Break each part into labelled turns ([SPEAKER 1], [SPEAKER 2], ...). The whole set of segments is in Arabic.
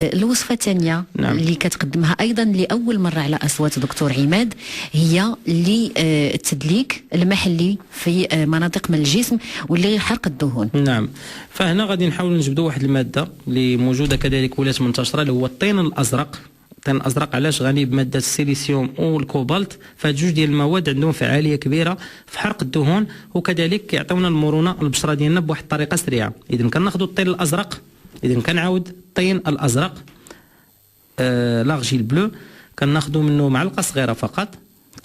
[SPEAKER 1] الوصفة الثانية اللي كتقدمها أيضا لأول مرة على أصوات دكتور عماد هي التدليك المحلي في مناطق من الجسم واللي حرق الدهون.
[SPEAKER 2] نعم، فهنا غادي نحاولوا نجبدوا واحد المادة اللي موجودة كذلك ولات منتشرة اللي هو الطين الأزرق. الطين الأزرق علاش؟ غني بمادة السيليسيوم والكوبالت، فهاد جوج ديال المواد عندهم فعالية كبيرة في حرق الدهون وكذلك كيعطيونا المرونة البشرة ديالنا بواحد الطريقة سريعة. إذا كناخذوا الطين الأزرق، إذا كنعاود الطين الأزرق لاغجيل بلو كناخذوا منه معلقة صغيرة فقط،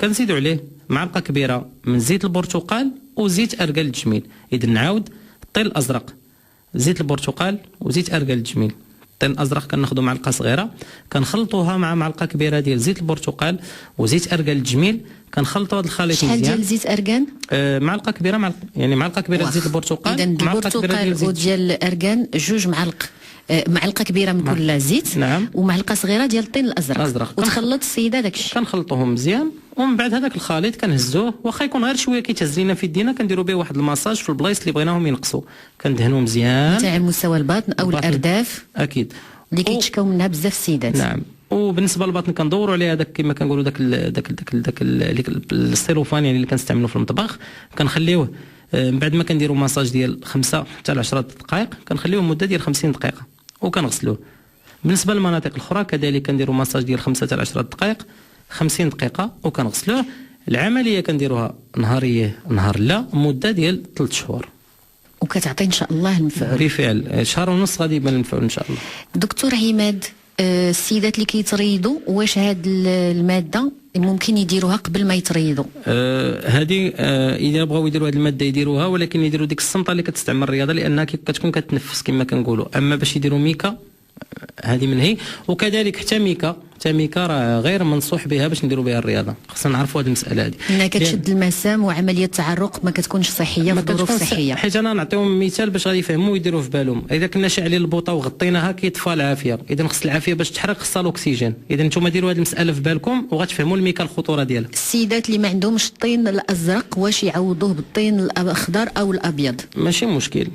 [SPEAKER 2] كنزيدوا عليه معلقة كبيرة من زيت البرتقال وزيت أرجل الجميل. إذا نعاود الطين الأزرق، زيت البرتقال وزيت أرجل الجميل. الطين الأزرق كناخذوا معلقة صغيرة كنخلطوها مع معلقة كبيرة ديال زيت البرتقال وزيت أرجل الجميل، كنخلطوا هذا الخليط مزيان. شحال ديال زيت أرجان؟ معلقة كبيرة، يعني معلقة كبيرة زيت البرتقال.
[SPEAKER 1] إذا البرتقال وديال الأرجان جوج معلقة كبيرة من كل زيت.
[SPEAKER 2] نعم.
[SPEAKER 1] ومعلقة صغيرة ديال الطين الأزرق. وتخلط السيدة داكشي.
[SPEAKER 2] كنخلطوهم مزيان ومن بعد هذاك الخليط كنهزوه، واخا يكون غير شويه كيتهز لينا في يدينا كنديروا به واحد الماساج في البلايص اللي بغيناهم ينقصوا، كندهنوا مزيان
[SPEAKER 1] تاع مستوى البطن او الأرداف
[SPEAKER 2] اكيد
[SPEAKER 1] اللي كيتشكاو منها بزاف السيدات.
[SPEAKER 2] نعم. وبالنسبه للبطن كندوروا عليه هذاك كما كنقولوا داك السيلوفان يعني اللي كنستعملوا في المطبخ، كنخليوه من بعد ما كنديروا ماساج ديال 5 حتى ل 10 دقائق، كنخليوه مده ديال 50 دقيقه وكنغسلوه. بالنسبه للمناطق الاخرى كذلك كنديروا ماساج ديال 5 حتى ل 10 دقائق 50 دقيقه وكنغسلوه. العمليه كنديروها نهاريه نهار لا مده ديال 3 شهور
[SPEAKER 1] وكتعطي ان شاء الله المفعول.
[SPEAKER 2] بالفعل شهر ونص غادي يبان المفعول ان شاء الله.
[SPEAKER 1] دكتور عماد، السيدات اللي كيتريضوا واش هاد الماده ممكن يديروها قبل ما يتريضوا؟
[SPEAKER 2] هذه اذا بغاو يديروا هذه الماده يديروها، ولكن يديروا ديك الصمطه اللي كتستعمل الرياضه لانها كتكون كتنفس كما كنقولوا. اما باش يديروا ميكا هذه منهي، وكذلك حتى ميكا راه غير منصوح بها باش نديروا بها الرياضه. خصنا نعرفوا هذه المساله هذه
[SPEAKER 1] انها كتشد المسام وعمليه التعرق ما كتكونش صحيه في ظروف صحيه.
[SPEAKER 2] حيت انا نعطيهم مثال باش غادي يفهموا ويديروا في بالهم. اذا كنا شاعلين البوطه وغطيناها كيطفى العافيه، اذا خص العافيه باش تحرق خصها الاكسجين. اذا نتوما ديروا هذه المساله في بالكم وغتفهموا الميكا الخطوره ديالها.
[SPEAKER 1] السيدات اللي ما عندهمش الطين الازرق واش يعوضوه بالطين الاخضر او الابيض؟
[SPEAKER 2] ماشي مشكل.